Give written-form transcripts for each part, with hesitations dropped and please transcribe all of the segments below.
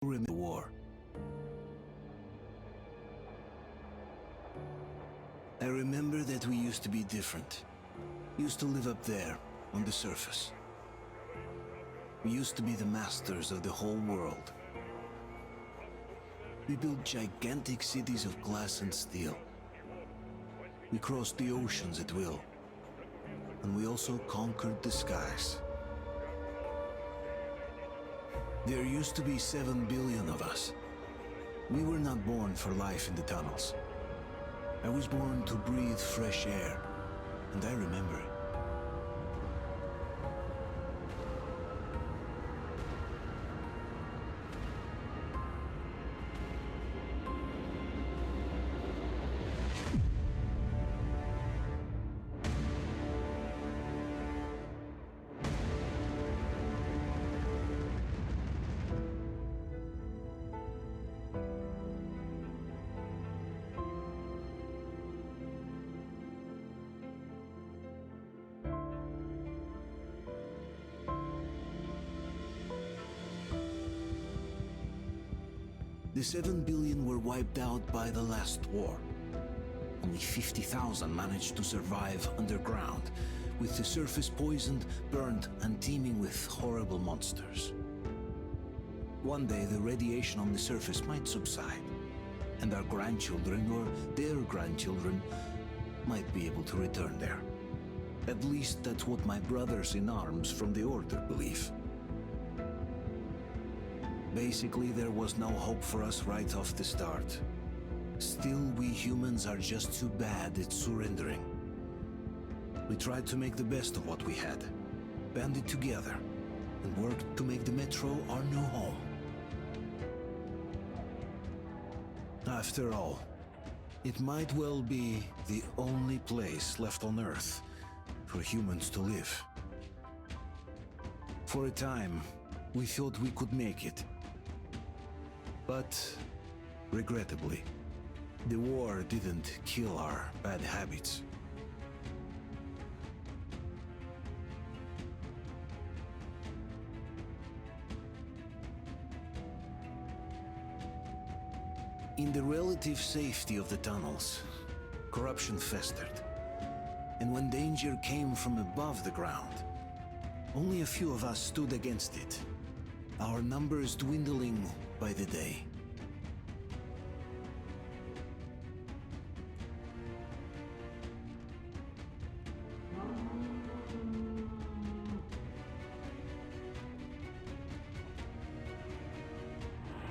Remember the war. I remember that we used to be different. Used to live up there, on the surface. We used to be the masters of the whole world. We built gigantic cities of glass and steel. We crossed the oceans at will. And we also conquered the skies. There used to be 7 billion of us. We were not born for life in the tunnels. I was born to breathe fresh air, and I remember it. The 7 billion were wiped out by the last war. Only 50,000 managed to survive underground, with the surface poisoned, burned, and teeming with horrible monsters. One day the radiation on the surface might subside, and our grandchildren or their grandchildren might be able to return there. At least that's what my brothers in arms from the Order believe. Basically, there was no hope for us right off the start. Still, we humans are just too bad at surrendering. We tried to make the best of what we had, banded together, and worked to make the metro our new home. After all, it might well be the only place left on Earth for humans to live. For a time, we thought we could make it. But, regrettably, the war didn't kill our bad habits. In the relative safety of the tunnels, corruption festered. And when danger came from above the ground, only a few of us stood against it, our numbers dwindling by the day.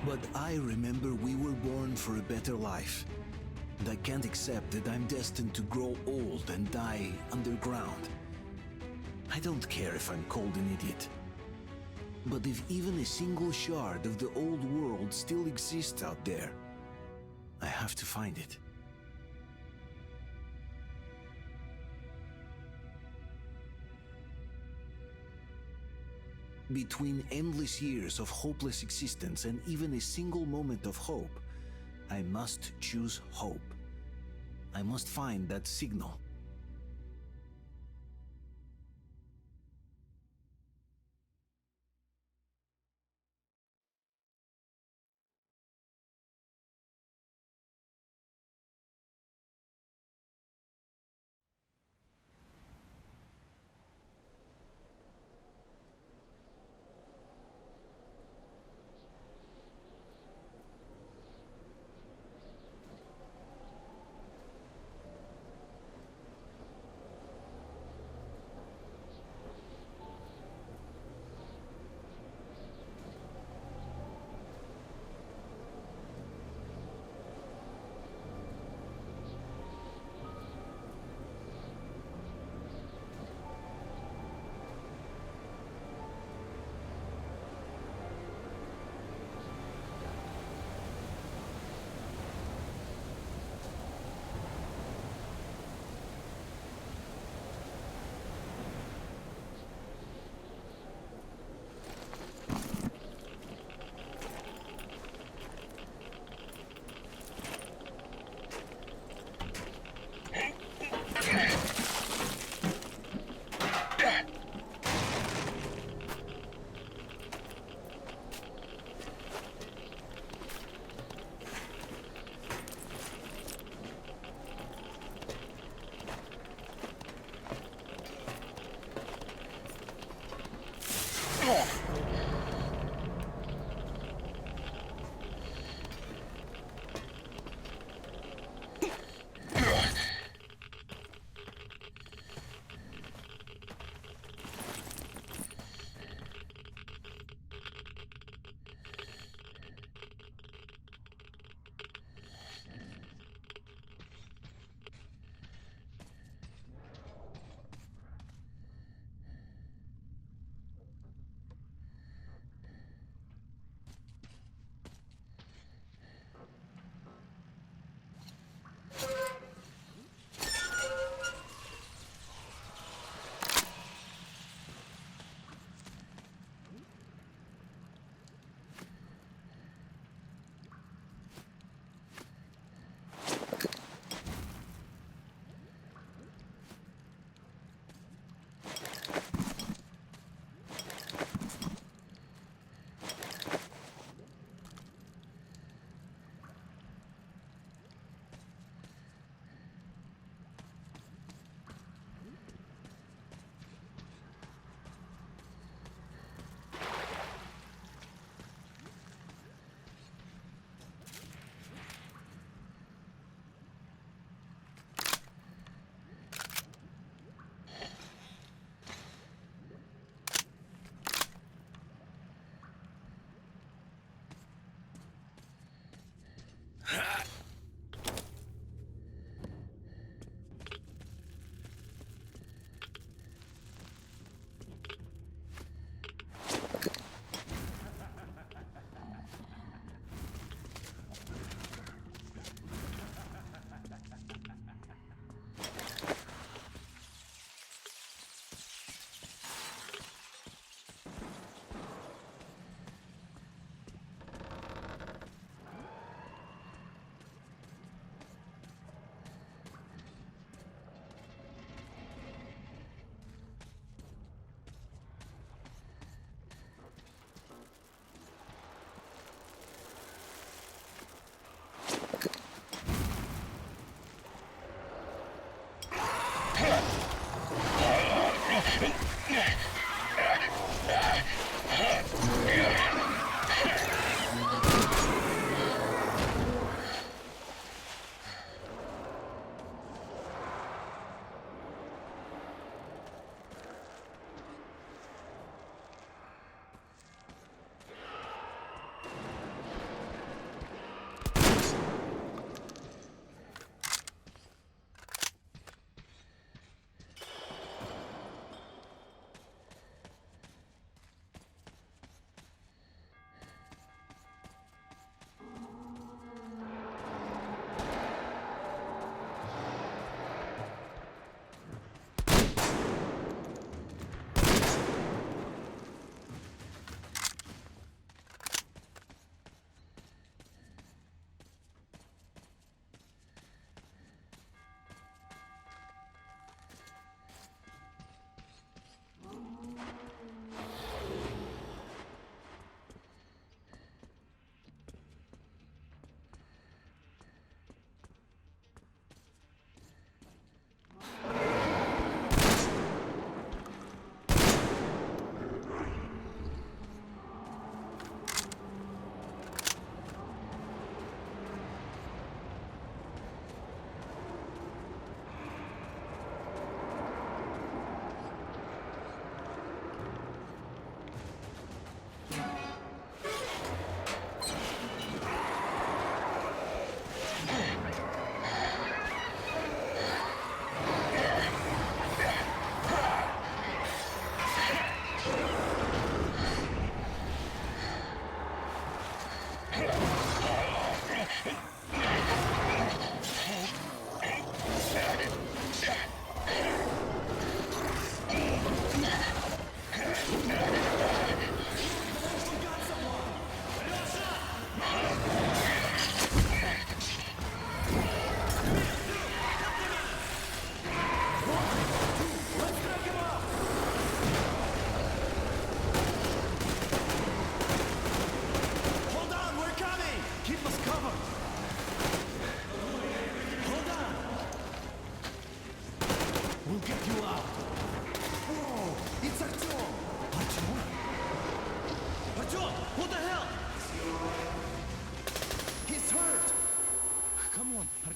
But I remember we were born for a better life, and I can't accept that I'm destined to grow old and die underground. I don't care if I'm called an idiot. But if even a single shard of the old world still exists out there, I have to find it. Between endless years of hopeless existence and even a single moment of hope, I must choose hope. I must find that signal.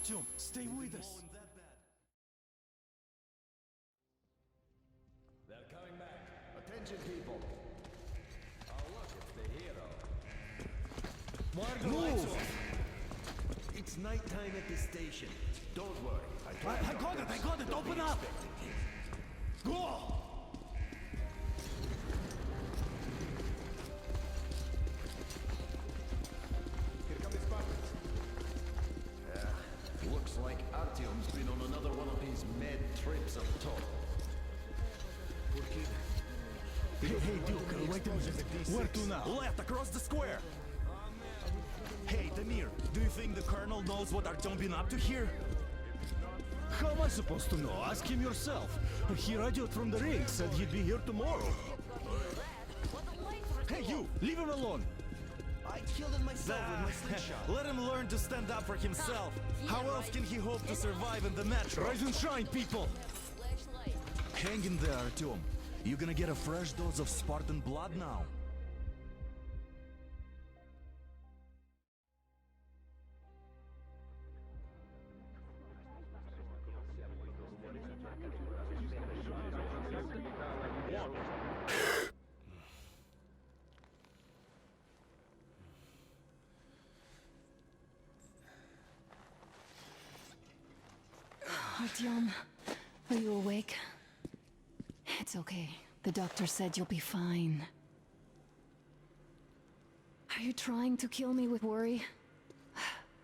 Artyom, stay with us. They're coming back. Attention, people. Oh, look, it's the hero. Why are the lights off? It's nighttime at the station. Don't worry. I got it! Open up! Go! Here come the Spartans. Looks like Artyom's been on another one of his mad trips up top. Poor kid. Hey, Duke, wait a minute. Where to now? Left, across the square! Hey, Damir, do you think the Colonel knows what Artyom been up to here? How am I supposed to know? Ask him yourself. He radioed from the ring, said he'd be here tomorrow. Hey, you! Leave him alone! I killed him myself with my slingshot. Let him learn to stand up for himself. How else can he hope to survive in the match? Rise and shine, people! Hang in there, Artyom. You're gonna get a fresh dose of Spartan blood now. Artyom, are you awake? It's okay. The doctor said you'll be fine. Are you trying to kill me with worry?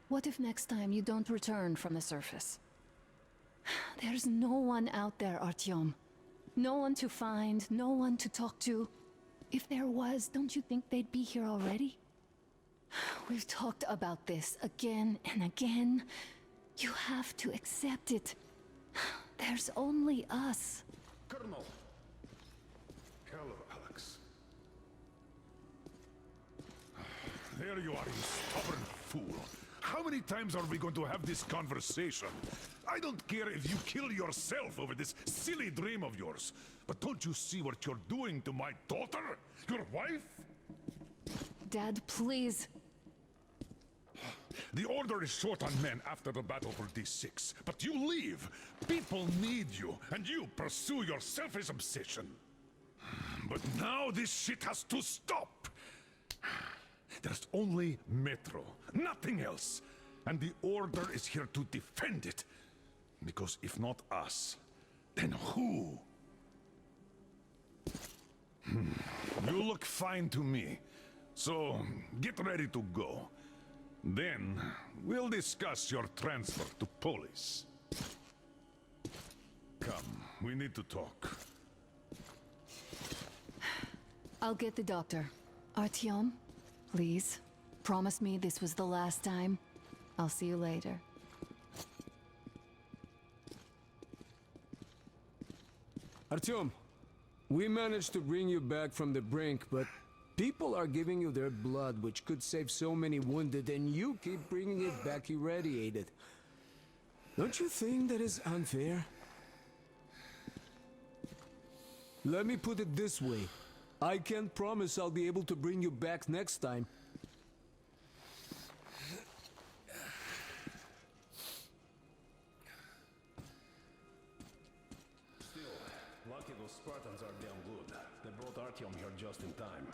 What if next time you don't return from the surface? There's no one out there, Artyom. No one to find, no one to talk to. If there was, don't you think they'd be here already? We've talked about this again and again. You have to accept it. There's only us. Colonel! Hello, Alex. There you are, you stubborn fool. How many times are we going to have this conversation? I don't care if you kill yourself over this silly dream of yours. But don't you see what you're doing to my daughter? Your wife? Dad, please. The Order is short on men after the battle for D6. But you leave. People need you, and you pursue your selfish obsession. But now this shit has to stop. There's only Metro, nothing else. And the Order is here to defend it. Because if not us, then who? You look fine to me. So, get ready to go. Then, we'll discuss your transfer to Polis. Come, we need to talk. I'll get the doctor. Artyom, please. Promise me this was the last time. I'll see you later. Artyom, we managed to bring you back from the brink, but people are giving you their blood, which could save so many wounded, and you keep bringing it back irradiated. Don't you think that is unfair? Let me put it this way. I can't promise I'll be able to bring you back next time. Still, lucky those Spartans are damn good. They brought Artyom here just in time.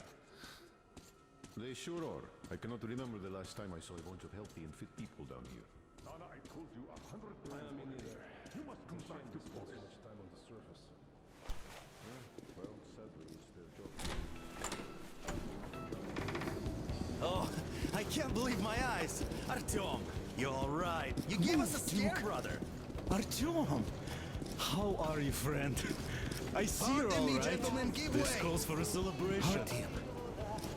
They sure are. I cannot remember the last time I saw a bunch of healthy and fit people down here. Nana, I told you 100 times. Me neither. You must come back to Polis. Much time on the surface. Well, sadly, it's their job. Oh, I can't believe my eyes. Artyom, you're all right. You gave us a scare, brother. Artyom, how are you, friend? I see you're all right. Gentlemen, give This way. calls for a celebration. Artyom,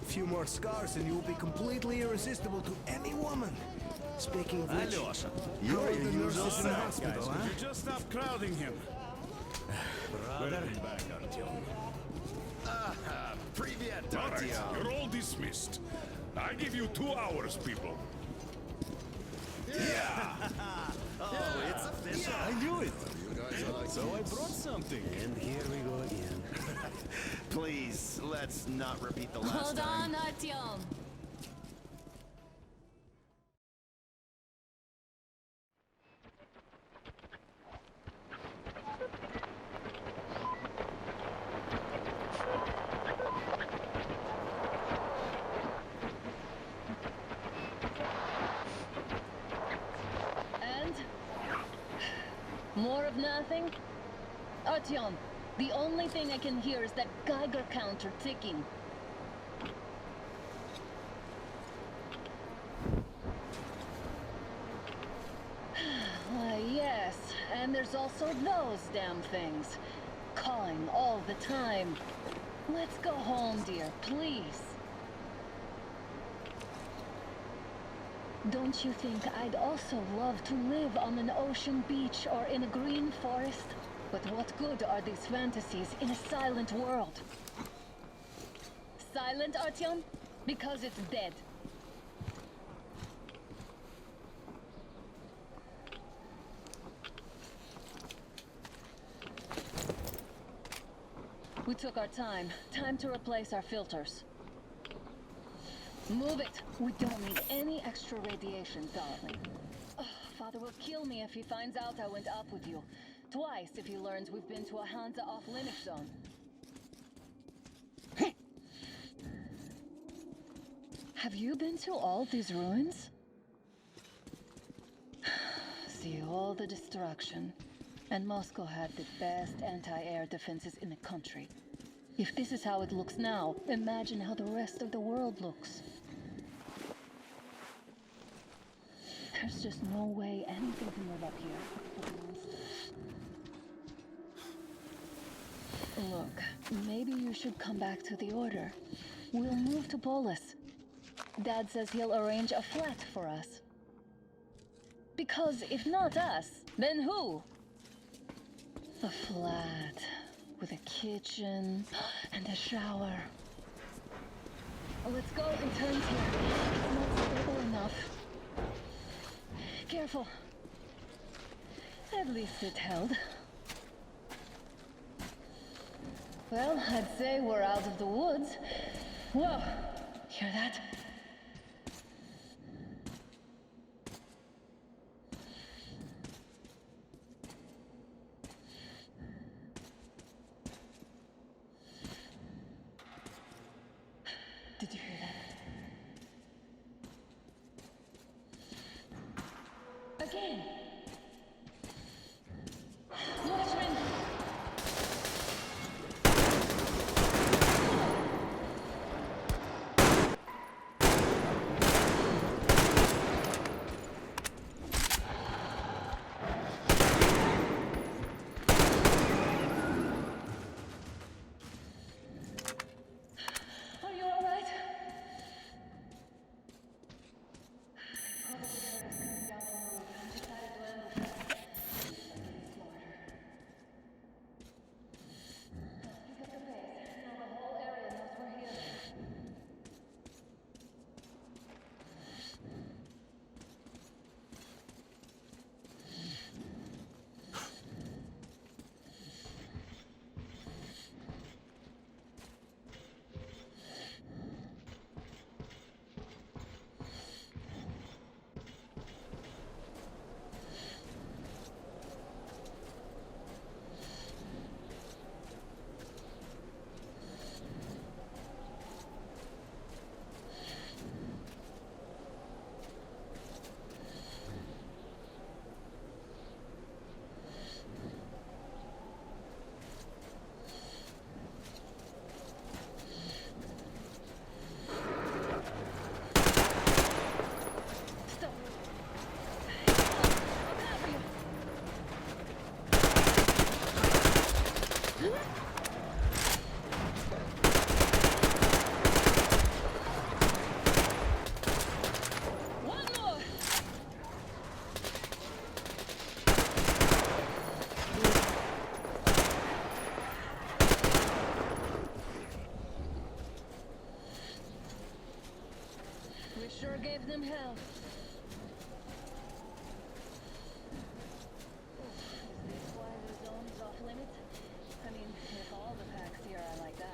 a few more scars and you will be completely irresistible to any woman. Speaking of which, Alyosha, how you're are the your usual nurses in the self, hospital, guys. huh? Could you just stop crowding him? Brother. Back, Artyom. Привет, All right, Artyom. you're all dismissed. I give you 2 hours, people. Oh, it's official. I knew it. So I brought something. And here we go again. Please, let's not repeat the last Hold time. on, Artyom. And? More of nothing? Artyom, the only thing I can hear is that Geiger counter ticking. Yes, and there's also those damn things. Calling all the time. Let's go home, dear, please. Don't you think I'd also love to live on an ocean beach or in a green forest? But what good are these fantasies in a silent world? Silent, Artyom? Because it's dead. We took our time. Time to replace our filters. Move it! We don't need any extra radiation, darling. Ugh, Father will kill me if he finds out I went up with you. Twice if he learns we've been to a Hansa off-limit zone. Have you been to all these ruins? See all the destruction. And Moscow had the best anti-air defenses in the country. If this is how it looks now, imagine how the rest of the world looks. There's just no way anything can live up here but the monsters. Look, maybe you should come back to the Order. We'll move to Polis. Dad says he'll arrange a flat for us. Because if not us, then who? A flat with a kitchen and a shower. Let's go in turns here. It's not stable enough. Careful. At least it held. Well, I'd say we're out of the woods. Whoa! Hear that? Did you hear that? Again! Watchmen! Are you all right? Probably heard us coming down from the roof and decided to this why the zone is off limits? I mean, if all the packs here are like that.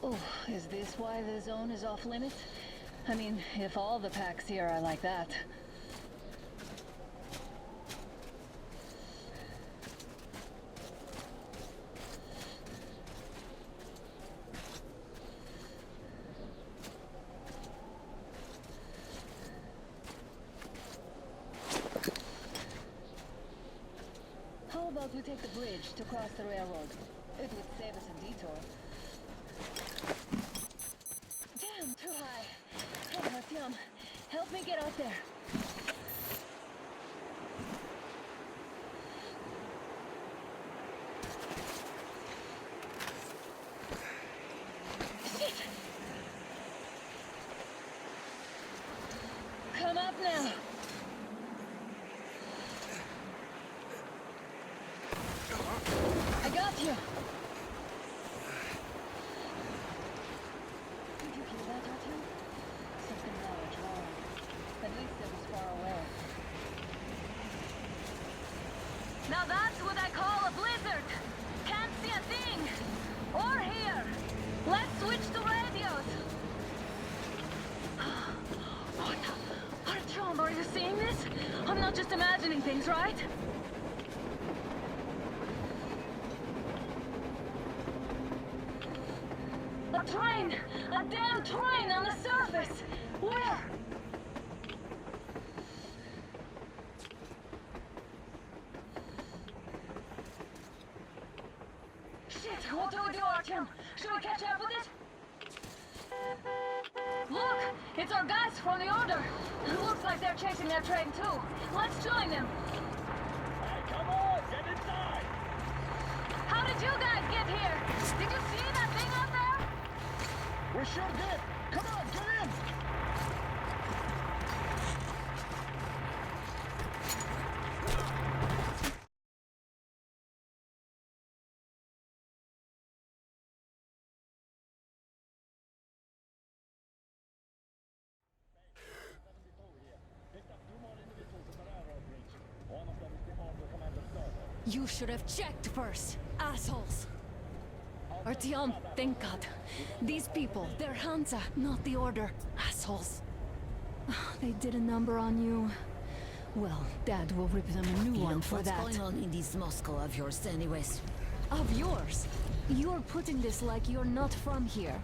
Oh, is this why the zone is off limits? I mean, if all the packs here are like that. How about we take the bridge to cross the railroad? It would save us a detour. Damn, too high. Hey, Artyom, help me get out there. Shit! Come up now. I got you. Did you hear that, Artyom? Something large, roaring. At least it was far away. Now that's what I call a blizzard. Can't see a thing. Or hear. Let's switch to radios. What? Artyom, are you seeing this? I'm not just imagining things, right? A train! A damn train on the surface! Where? Shit, what do we do, Artyom? Should we catch up with it? Look! It's our guys from the Order! Looks like they're chasing that train too. Let's join them! Hey, come on, get inside! How did you guys get here? Did you see that thing out there? We sure did! Come on, get in! You should have checked first, assholes! Artyom, thank God. These people, they're Hansa, not the Order. Assholes. They did a number on you. Well, Dad will rip them a new one for that. What's going on in this Moscow of yours anyways? Of yours? You're putting this like you're not from here.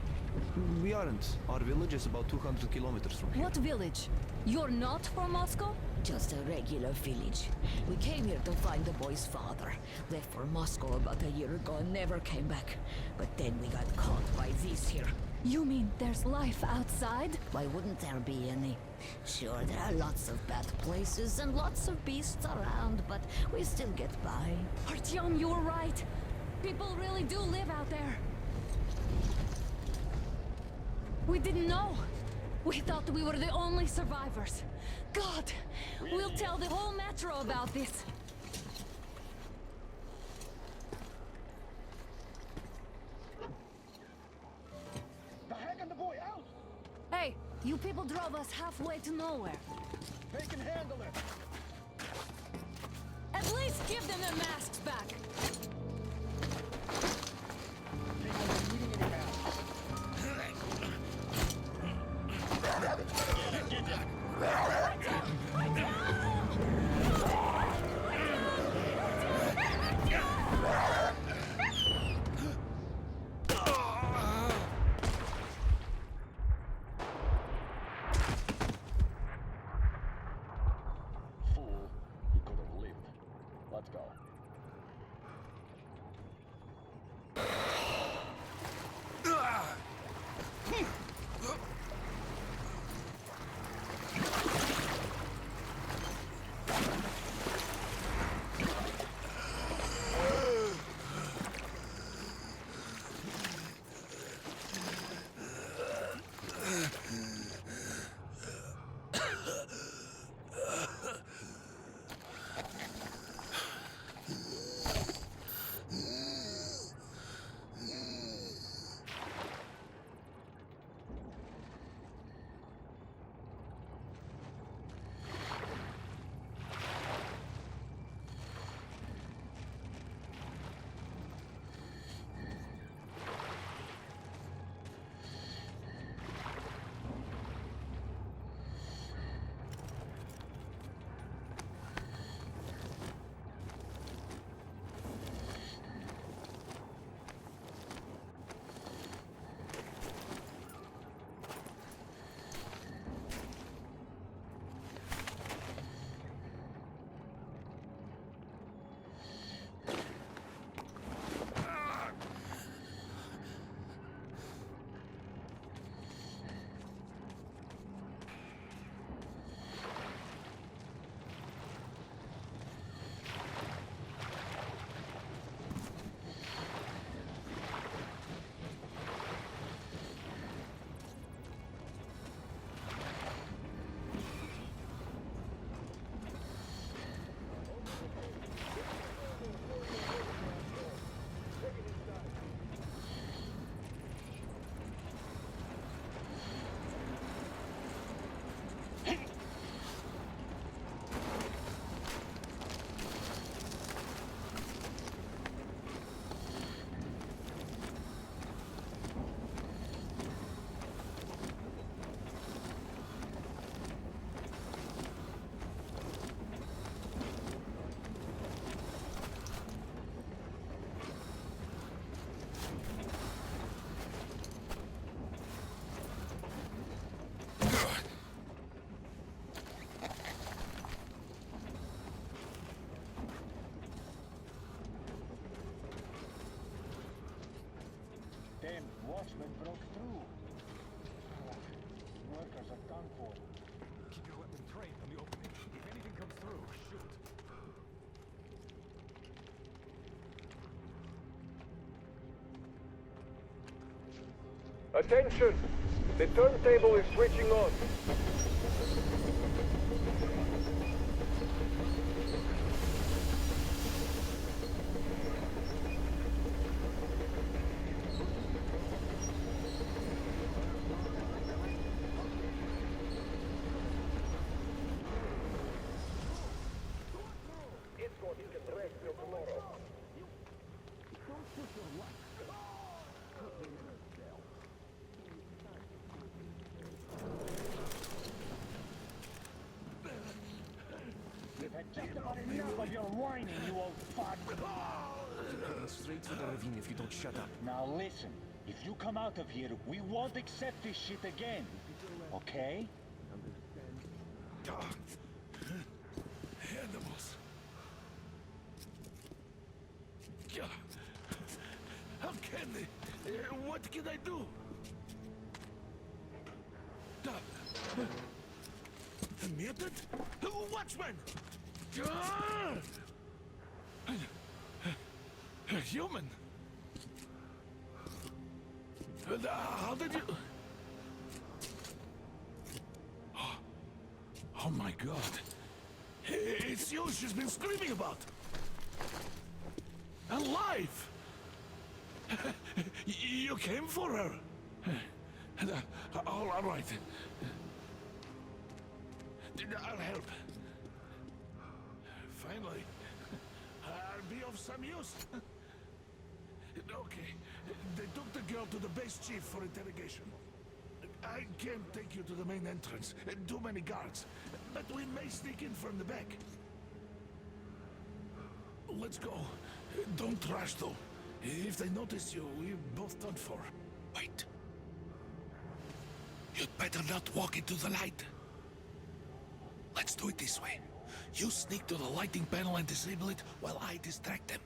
We aren't. Our village is about 200 kilometers from here. What village? You're not from Moscow? Just a regular village. We came here to find the boy's father. Left for Moscow about a year ago and never came back. But then we got caught by these here. You mean there's life outside? Why wouldn't there be any? Sure, there are lots of bad places and lots of beasts around, but we still get by. Artyom, you were right. People really do live out there. We didn't know. We thought we were the only survivors. God, we'll tell the whole metro about this. The heck and the boy out! Hey, you people drove us halfway to nowhere. They can handle it! At least give them their masks back. man. Watchman broke through. Workers are done for. Keep your weapon trained on the opening. If anything comes through, shoot. Attention! The turntable is switching on. Just about enough of your whining, you old fart. Heading straight for the ravine if you don't shut up. Now listen, if you come out of here, we won't accept this shit again. Okay? Animals. How can they? What can I do? A mutant? Watchman! A human? How did you... Oh my god. It's you she's been screaming about. Alive! You came for her. All right. I'll help. Finally, I'll be of some use. Okay, they took the girl to the base chief for interrogation. I can't take you to the main entrance. Too many guards. But we may sneak in from the back. Let's go. Don't rush, though. If they notice you, we're both done for. Wait. You'd better not walk into the light. Let's do it this way. You sneak to the lighting panel and disable it while I distract them.